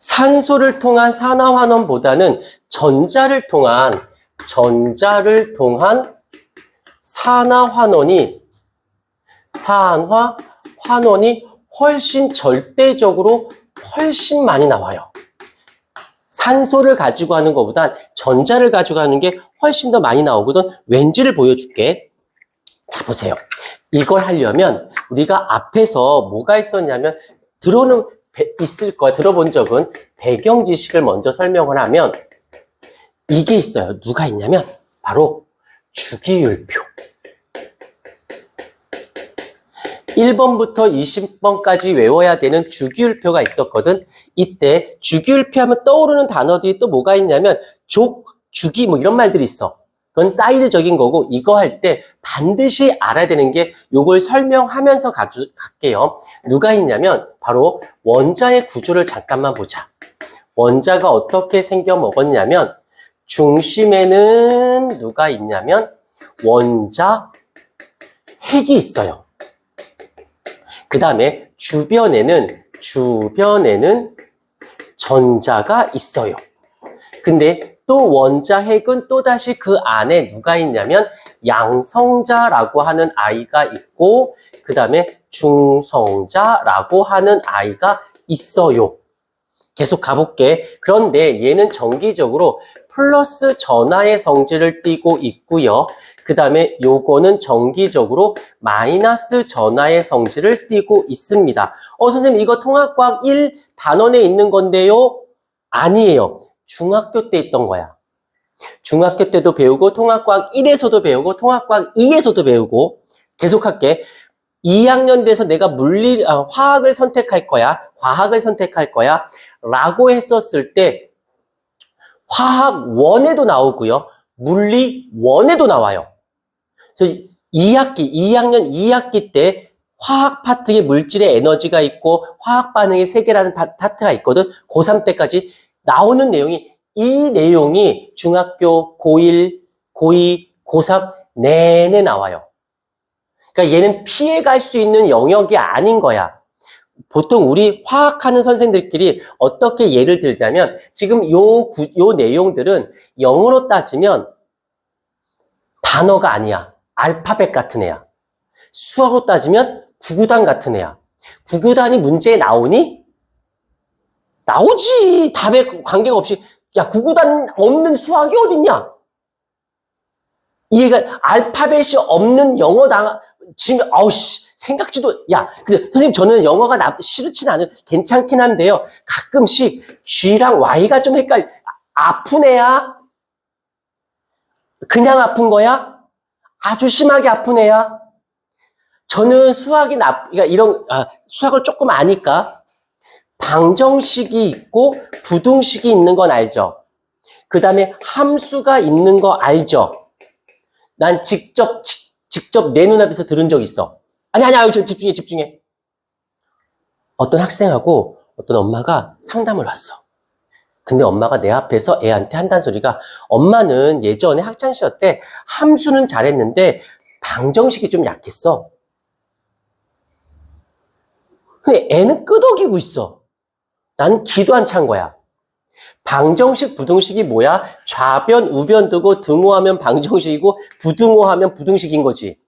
산소를 통한 산화환원보다는 전자를 통한 산화환원이 훨씬 절대적으로 훨씬 많이 나와요. 산소를 가지고 하는 것보단 전자를 가지고 하는 게 훨씬 더 많이 나오거든. 왠지를 보여줄게. 자, 보세요. 이걸 하려면 우리가 앞에서 뭐가 있었냐면 있을 거야. 들어본 적은 배경 지식을 먼저 설명을 하면 이게 있어요. 누가 있냐면 바로 주기율표. 1번부터 20번까지 외워야 되는 주기율표가 있었거든. 이때 주기율표 하면 떠오르는 단어들이 또 뭐가 있냐면 주기 뭐 이런 말들이 있어. 그건 사이드적인 거고 이거 할 때 반드시 알아야 되는 게 요걸 설명하면서 갈게요. 누가 있냐면 바로 원자의 구조를 잠깐만 보자. 원자가 어떻게 생겨 먹었냐면 중심에는 누가 있냐면 원자 핵이 있어요. 그 다음에 주변에는 전자가 있어요. 근데 또 원자 핵은 또다시 그 안에 누가 있냐면 양성자라고 하는 아이가 있고 그 다음에 중성자라고 하는 아이가 있어요. 계속 가볼게. 그런데 얘는 정기적으로 플러스 전하의 성질을 띠고 있고요. 그 다음에 요거는 정기적으로 마이너스 전하의 성질을 띠고 있습니다. 선생님 이거 통합과학 1 단원에 있는 건데요? 아니에요. 중학교 때 있던 거야. 중학교 때도 배우고 통합과학 1에서도 배우고 통합과학 2에서도 배우고 계속할게. 2학년 돼서 내가 화학을 선택할 거야. 과학을 선택할 거야. 라고 했었을 때 화학 1에도 나오고요. 물리 1에도 나와요. 그래서 2학년 2학기 때 화학 파트에 물질의 에너지가 있고 화학 반응의 세계라는 파트가 있거든. 고3 때까지 나오는 내용이 이 내용이 중학교 고1, 고2, 고3 내내 나와요. 그러니까 얘는 피해갈 수 있는 영역이 아닌 거야. 보통 우리 화학하는 선생들끼리 어떻게 예를 들자면 지금 요 내용들은 영어로 따지면 단어가 아니야. 알파벳 같은 애야. 수학으로 따지면 구구단 같은 애야. 구구단이 문제에 나오니? 나오지. 답에 관계가 없이. 야, 구구단 없는 수학이 어딨냐? 이해가, 알파벳이 없는 영어 지금, 생각지도, 야, 근데 선생님 저는 영어가 싫진 않아요. 괜찮긴 한데요. 가끔씩 G랑 Y가 좀 아픈 애야? 그냥 아픈 거야? 아주 심하게 아픈 애야? 저는 그러니까 수학을 조금 아니까 방정식이 있고 부등식이 있는 건 알죠? 그 다음에 함수가 있는 거 알죠? 난 직접 내 눈앞에서 들은 적 있어. 아니, 집중해. 어떤 학생하고 어떤 엄마가 상담을 왔어. 근데 엄마가 내 앞에서 애한테 한다는 소리가 엄마는 예전에 학창시절 때 함수는 잘했는데 방정식이 좀 약했어. 근데 애는 끄덕이고 있어. 난 기도 안 찬 거야. 방정식, 부등식이 뭐야? 좌변, 우변 두고 등호하면 방정식이고 부등호하면 부등식인 거지.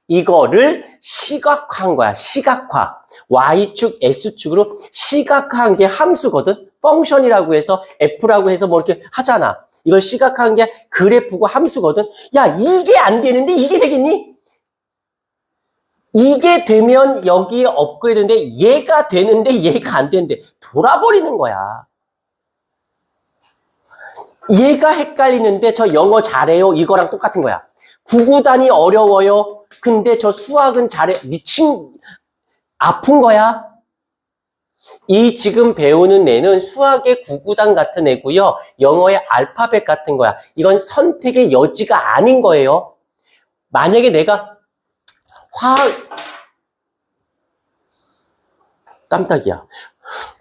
이거를 시각화한 거야. 시각화. Y축, X축으로 시각화한 게 함수거든. 펑션이라고 해서 F라고 해서 뭐 이렇게 하잖아. 이걸 시각화한 게 그래프고 함수거든. 야, 이게 안 되는데 이게 되겠니? 이게 되면 여기에 업그레이드인데 얘가 되는데 얘가 안 되는데 돌아버리는 거야. 얘가 헷갈리는데 저 영어 잘해요. 이거랑 똑같은 거야. 구구단이 어려워요. 근데 저 수학은 잘해. 아픈 거야. 이 지금 배우는 애는 수학의 구구단 같은 애고요. 영어의 알파벳 같은 거야. 이건 선택의 여지가 아닌 거예요. 만약에 내가 깜짝이야.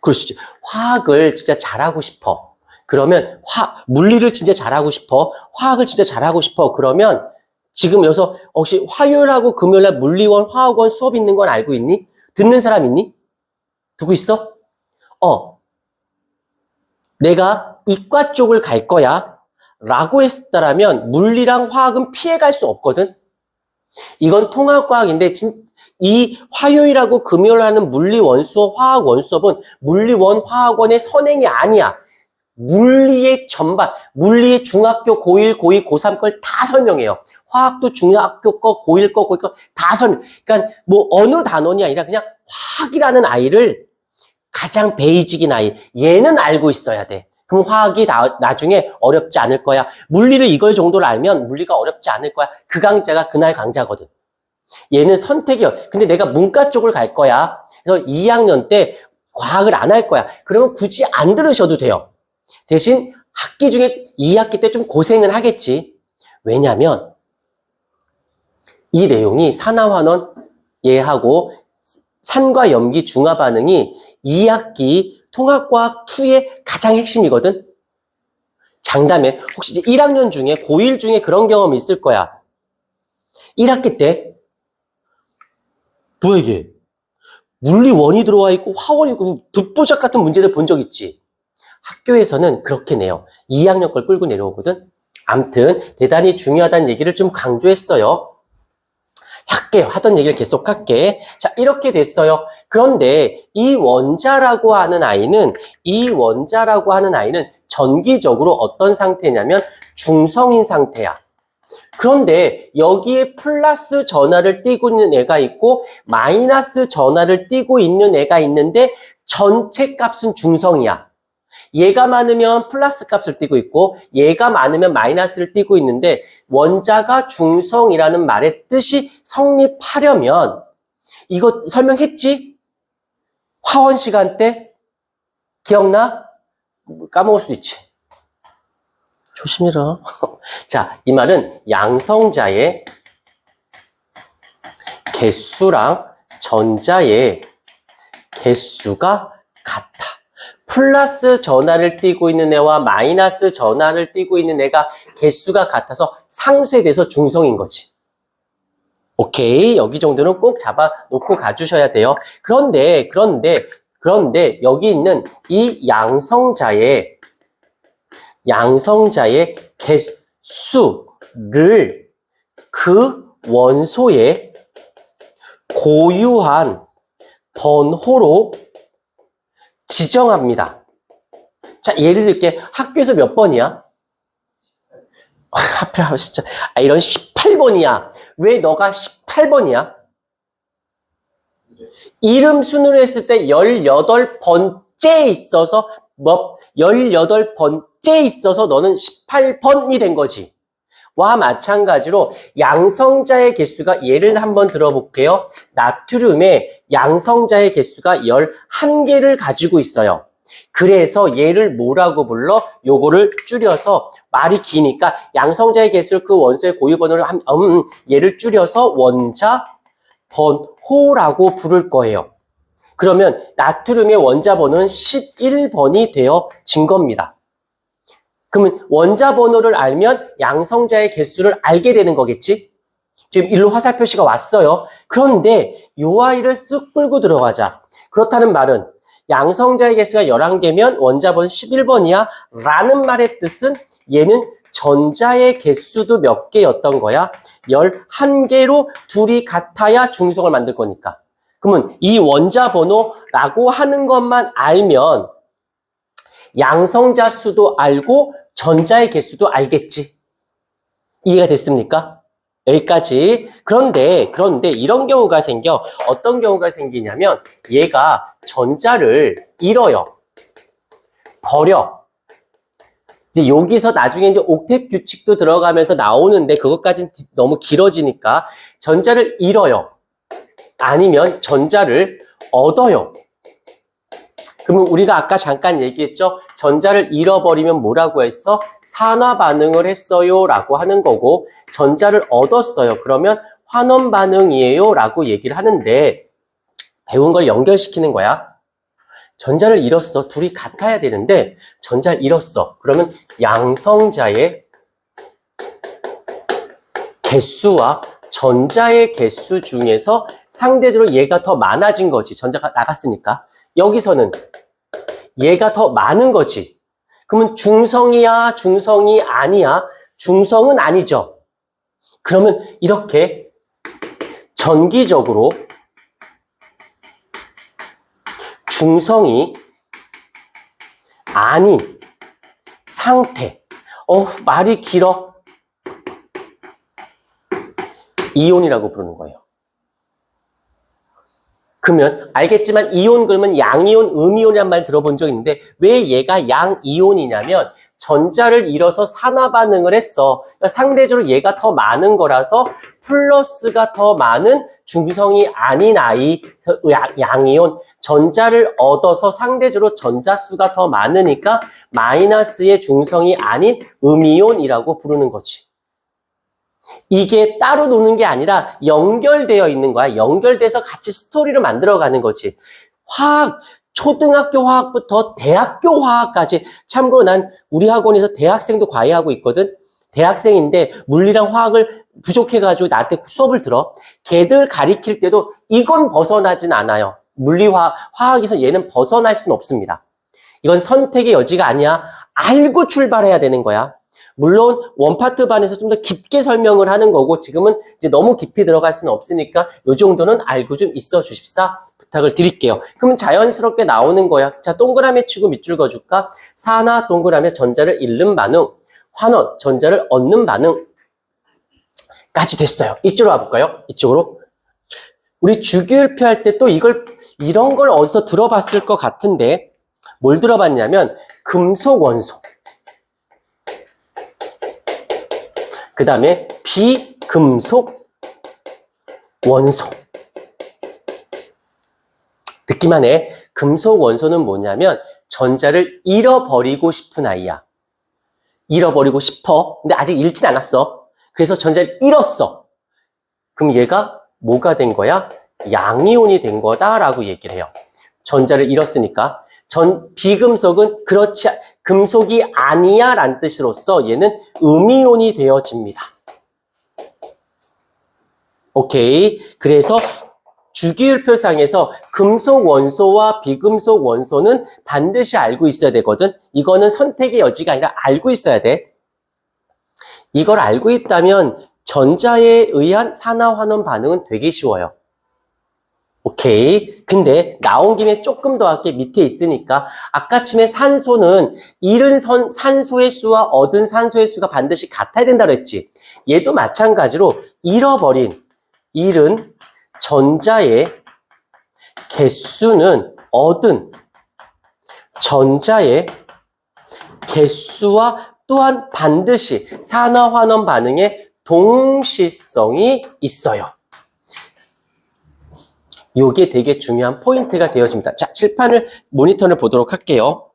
그럴 수 있지. 화학을 진짜 잘하고 싶어. 그러면 물리를 진짜 잘하고 싶어. 화학을 진짜 잘하고 싶어. 그러면 지금 여기서 혹시 화요일하고 금요일날 물리원, 화학원 수업 있는 건 알고 있니? 듣는 사람 있니? 듣고 있어? 내가 이과 쪽을 갈 거야 라고 했다라면 물리랑 화학은 피해갈 수 없거든. 이건 통합과학인데 이 화요일하고 금요일 하는 물리 원수업, 화학 원수업은 물리원, 화학원의 선행이 아니야. 물리의 전반, 물리의 중학교 고1, 고2, 고3 걸 다 설명해요. 화학도 중학교 거, 고1 거, 고2 거 다 설명. 그러니까 뭐 어느 단원이 아니라 그냥 화학이라는 아이를 가장 베이직인 아이, 얘는 알고 있어야 돼. 그럼 화학이 나중에 어렵지 않을 거야. 물리를 이걸 정도로 알면 물리가 어렵지 않을 거야. 그 강자가 그날 강자거든. 얘는 선택이야. 근데 내가 문과 쪽을 갈 거야. 그래서 2학년 때 과학을 안 할 거야. 그러면 굳이 안 들으셔도 돼요. 대신 학기 중에 2학기 때 좀 고생은 하겠지. 왜냐하면 이 내용이 산화환원 얘하고 산과 염기 중화 반응이 2학기 통합과학 2의 가장 핵심이거든. 장담해. 혹시 이제 1학년 중에 고1 중에 그런 경험이 있을 거야. 1학기 때 뭐야 이게? 물리 원이 들어와 있고 화원이 있고 듣보잡 같은 문제들 본 적 있지? 학교에서는 그렇게 내요. 2학년 걸 끌고 내려오거든. 암튼 대단히 중요하다는 얘기를 좀 강조했어요. 할게요. 하던 얘기를 계속 할게. 자, 이렇게 됐어요. 그런데 이 원자라고 하는 아이는 전기적으로 어떤 상태냐면 중성인 상태야. 그런데 여기에 플러스 전하를 띠고 있는 애가 있고 마이너스 전하를 띠고 있는 애가 있는데 전체 값은 중성이야. 얘가 많으면 플러스 값을 띠고 있고 얘가 많으면 마이너스를 띠고 있는데 원자가 중성이라는 말의 뜻이 성립하려면 이거 설명했지? 화원 시간 때? 기억나? 까먹을 수도 있지. 조심해라. 자, 이 말은 양성자의 개수랑 전자의 개수가 같아. 플러스 전하를 띠고 있는 애와 마이너스 전하를 띠고 있는 애가 개수가 같아서 상쇄돼서 중성인 거지. 오케이. 여기 정도는 꼭 잡아놓고 가주셔야 돼요. 그런데 여기 있는 이 양성자의 개수를 그 원소의 고유한 번호로 지정합니다. 자, 예를 들게 학교에서 몇 번이야? 하필 진짜 이런 18번이야. 왜 너가 18번이야? 이름 순으로 했을 때 18번째 있어서 18번째 있어서 너는 18번이 된 거지. 와 마찬가지로 양성자의 개수가 예를 한번 들어볼게요. 나트륨의 양성자의 개수가 11개를 가지고 있어요. 그래서 얘를 뭐라고 불러? 요거를 줄여서 말이 기니까 양성자의 개수를 그 원소의 고유 번호를 얘를 줄여서 원자 번호라고 부를 거예요. 그러면 나트륨의 원자 번호는 11번이 되어진 겁니다. 그러면 원자 번호를 알면 양성자의 개수를 알게 되는 거겠지? 지금 일로 화살 표시가 왔어요. 그런데 요 아이를 쓱 끌고 들어가자. 그렇다는 말은 양성자의 개수가 11개면 원자 번호 11번이야 라는 말의 뜻은 얘는 전자의 개수도 몇 개였던 거야? 11개로 둘이 같아야 중성을 만들 거니까. 그러면 이 원자 번호라고 하는 것만 알면 양성자 수도 알고 전자의 개수도 알겠지. 이해가 됐습니까? 여기까지. 그런데 이런 경우가 생겨. 어떤 경우가 생기냐면 얘가 전자를 잃어요. 버려. 이제 여기서 나중에 이제 옥텟 규칙도 들어가면서 나오는데 그것까지는 너무 길어지니까 전자를 잃어요. 아니면 전자를 얻어요. 그러면 우리가 아까 잠깐 얘기했죠? 전자를 잃어버리면 뭐라고 했어? 산화 반응을 했어요 라고 하는 거고 전자를 얻었어요. 그러면 환원 반응이에요 라고 얘기를 하는데 배운 걸 연결시키는 거야. 전자를 잃었어. 둘이 같아야 되는데 전자를 잃었어. 그러면 양성자의 개수와 전자의 개수 중에서 상대적으로 얘가 더 많아진 거지. 전자가 나갔으니까. 여기서는 얘가 더 많은 거지. 그러면 중성이야, 중성이 아니야? 중성은 아니죠. 그러면 이렇게 전기적으로 중성이 아닌 상태. 말이 길어. 이온이라고 부르는 거예요. 그러면 알겠지만 이온 그러면 양이온, 음이온이란 말 들어본 적 있는데 왜 얘가 양이온이냐면 전자를 잃어서 산화 반응을 했어. 그러니까 상대적으로 얘가 더 많은 거라서 플러스가 더 많은 중성이 아닌 아이 양이온, 전자를 얻어서 상대적으로 전자수가 더 많으니까 마이너스의 중성이 아닌 음이온이라고 부르는 거지. 이게 따로 노는 게 아니라 연결되어 있는 거야. 연결돼서 같이 스토리를 만들어가는 거지. 화학, 초등학교 화학부터 대학교 화학까지. 참고로 난 우리 학원에서 대학생도 과외하고 있거든. 대학생인데 물리랑 화학을 부족해가지고 나한테 수업을 들어. 걔들 가리킬 때도 이건 벗어나진 않아요. 화학에서 얘는 벗어날 수는 없습니다. 이건 선택의 여지가 아니야. 알고 출발해야 되는 거야. 물론 원파트 반에서 좀 더 깊게 설명을 하는 거고 지금은 이제 너무 깊이 들어갈 수는 없으니까 요 정도는 알고 좀 있어 주십사 부탁을 드릴게요. 그러면 자연스럽게 나오는 거야. 자, 동그라미 치고 밑줄 그어줄까? 산화 동그라미 전자를 잃는 반응, 환원 전자를 얻는 반응까지 됐어요. 이쪽으로 와볼까요? 이쪽으로. 우리 주기율표 할 때 또 이런 걸 어디서 들어봤을 것 같은데 뭘 들어봤냐면 금속 원소. 그 다음에 비금속 원소. 듣기만 해. 금속 원소는 뭐냐면 전자를 잃어버리고 싶은 아이야. 잃어버리고 싶어. 근데 아직 잃진 않았어. 그래서 전자를 잃었어. 그럼 얘가 뭐가 된 거야? 양이온이 된 거다라고 얘기를 해요. 전자를 잃었으니까. 비금속은 금속이 아니야 라는 뜻으로서 얘는 음이온이 되어집니다. 오케이. 그래서 주기율표상에서 금속 원소와 비금속 원소는 반드시 알고 있어야 되거든. 이거는 선택의 여지가 아니라 알고 있어야 돼. 이걸 알고 있다면 전자에 의한 산화환원 반응은 되게 쉬워요. 오케이. 근데 나온 김에 조금 더 할게. 밑에 있으니까 아까쯤에 산소는 잃은 산소의 수와 얻은 산소의 수가 반드시 같아야 된다고 했지. 얘도 마찬가지로 잃은 전자의 개수는 얻은 전자의 개수와 또한 반드시 산화환원 반응에 동시성이 있어요. 요게 되게 중요한 포인트가 되어집니다. 자, 칠판을, 모니터를 보도록 할게요.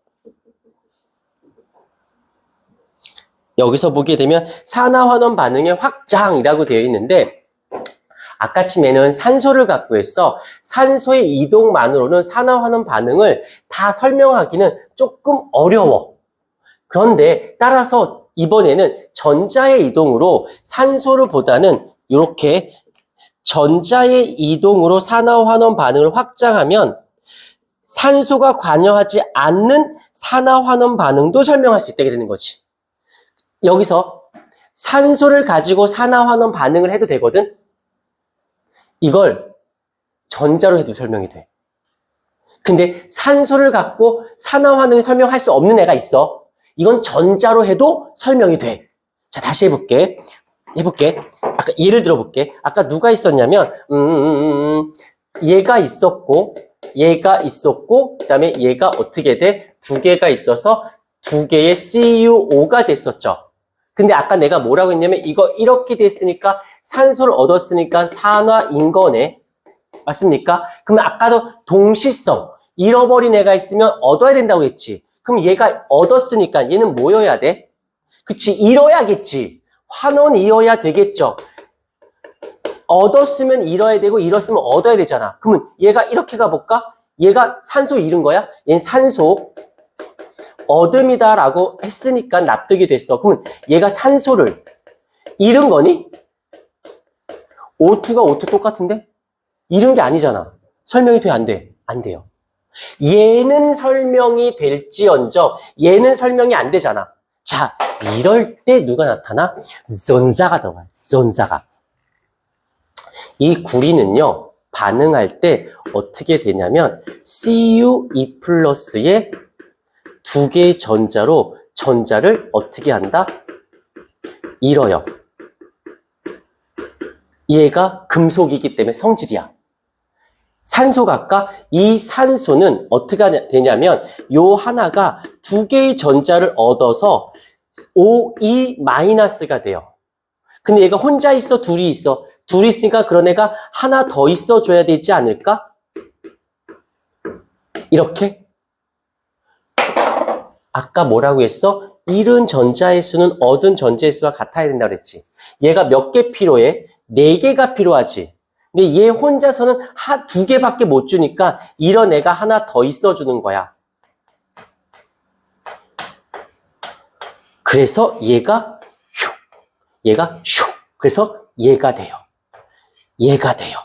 여기서 보게 되면 산화환원 반응의 확장이라고 되어 있는데 아까쯤에는 산소를 갖고 있어 산소의 이동만으로는 산화환원 반응을 다 설명하기는 조금 어려워. 그런데 따라서 이번에는 전자의 이동으로 산소를 보다는 이렇게 전자의 이동으로 산화환원 반응을 확장하면 산소가 관여하지 않는 산화환원 반응도 설명할 수 있게 되는 거지. 여기서 산소를 가지고 산화환원 반응을 해도 되거든. 이걸 전자로 해도 설명이 돼. 근데 산소를 갖고 산화환응을 설명할 수 없는 애가 있어. 이건 전자로 해도 설명이 돼. 자, 다시 해볼게. 아까 예를 들어볼게. 아까 누가 있었냐면 얘가 있었고 그 다음에 얘가 어떻게 돼? 두 개가 있어서 두 개의 CuO가 됐었죠. 근데 아까 내가 뭐라고 했냐면 이거 이렇게 됐으니까 산소를 얻었으니까 산화인 거네. 맞습니까? 그럼 아까도 동시성, 잃어버린 애가 있으면 얻어야 된다고 했지. 그럼 얘가 얻었으니까 얘는 뭐여야 돼? 그치, 잃어야겠지. 환원이어야 되겠죠. 얻었으면 잃어야 되고 잃었으면 얻어야 되잖아. 그러면 얘가 이렇게 가볼까? 얘가 산소 잃은 거야? 얘는 산소 얻음이다라고 했으니까 납득이 됐어. 그러면 얘가 산소를 잃은 거니? O2가 O2 똑같은데? 잃은 게 아니잖아. 설명이 돼, 안 돼? 안 돼요. 얘는 설명이 될지언정 얘는 설명이 안 되잖아. 자, 이럴 때 누가 나타나? 전사가 들어가요. 전사가. 이 구리는요, 반응할 때 어떻게 되냐면 CU2 플러스의 두 개의 전자로 전자를 어떻게 한다? 잃어요. 얘가 금속이기 때문에 성질이야. 산소가 아까 이 산소는 어떻게 되냐면 요 하나가 두 개의 전자를 얻어서 O2-가 돼요. 근데 얘가 혼자 있어, 둘이 있어? 둘이 있으니까 그런 애가 하나 더 있어줘야 되지 않을까? 이렇게? 아까 뭐라고 했어? 잃은 전자의 수는 얻은 전자의 수와 같아야 된다고 그랬지. 얘가 몇 개 필요해? 4개가 필요하지. 근데 얘 혼자서는 두 개밖에 못 주니까 이런 애가 하나 더 있어주는 거야. 그래서 얘가 그래서 얘가 돼요. 얘가 돼요.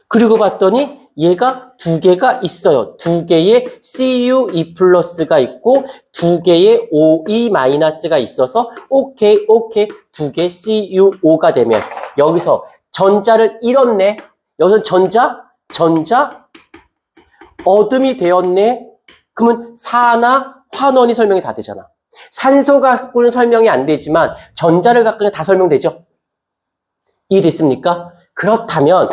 그리고 봤더니 얘가 두 개가 있어요. 두 개의 CU2 플러스가 있고 두 개의 OE-가 있어서 오케이 두 개 CU5가 되면 여기서 전자를 잃었네. 여기서 전자 어둠이 되었네. 그러면 산화, 환원이 설명이 다 되잖아. 산소 갖고는 설명이 안 되지만 전자를 갖고는 다 설명되죠. 이해됐습니까? 그렇다면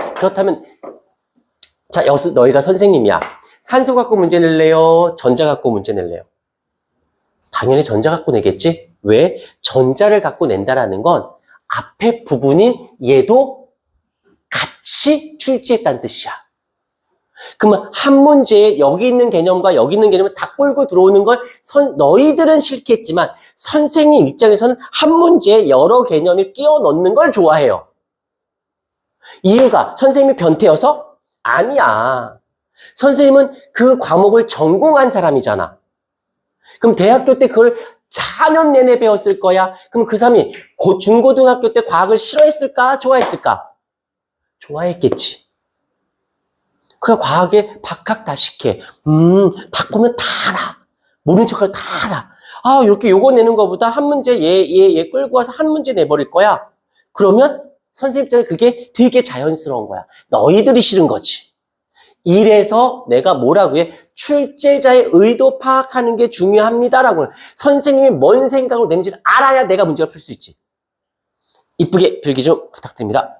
자, 여기서 너희가 선생님이야. 산소 갖고 문제 낼래요? 전자 갖고 문제 낼래요? 당연히 전자 갖고 내겠지? 왜? 전자를 갖고 낸다라는 건 앞에 부분인 얘도 같이 출제했다는 뜻이야. 그러면 한 문제에 여기 있는 개념과 여기 있는 개념을 다 끌고 들어오는 걸 너희들은 싫겠지만 선생님 입장에서는 한 문제에 여러 개념을 끼워 넣는 걸 좋아해요. 이유가 선생님이 변태여서? 아니야. 선생님은 그 과목을 전공한 사람이잖아. 그럼 대학교 때 그걸 4년 내내 배웠을 거야. 그럼 그 사람이 중고등학교 때 과학을 싫어했을까? 좋아했을까? 좋아했겠지. 그 과학에 박학다식해. 다 보면 다 알아. 모르는 척을 다 알아. 아, 이렇게 요거 내는 거보다 한 문제 얘 끌고 와서 한 문제 내버릴 거야. 그러면 선생님 입장에 그게 되게 자연스러운 거야. 너희들이 싫은 거지. 이래서 내가 뭐라고 해? 출제자의 의도 파악하는 게 중요합니다라고 해. 선생님이 뭔 생각으로 내는지를 알아야 내가 문제를 풀 수 있지. 이쁘게 필기 좀 부탁드립니다.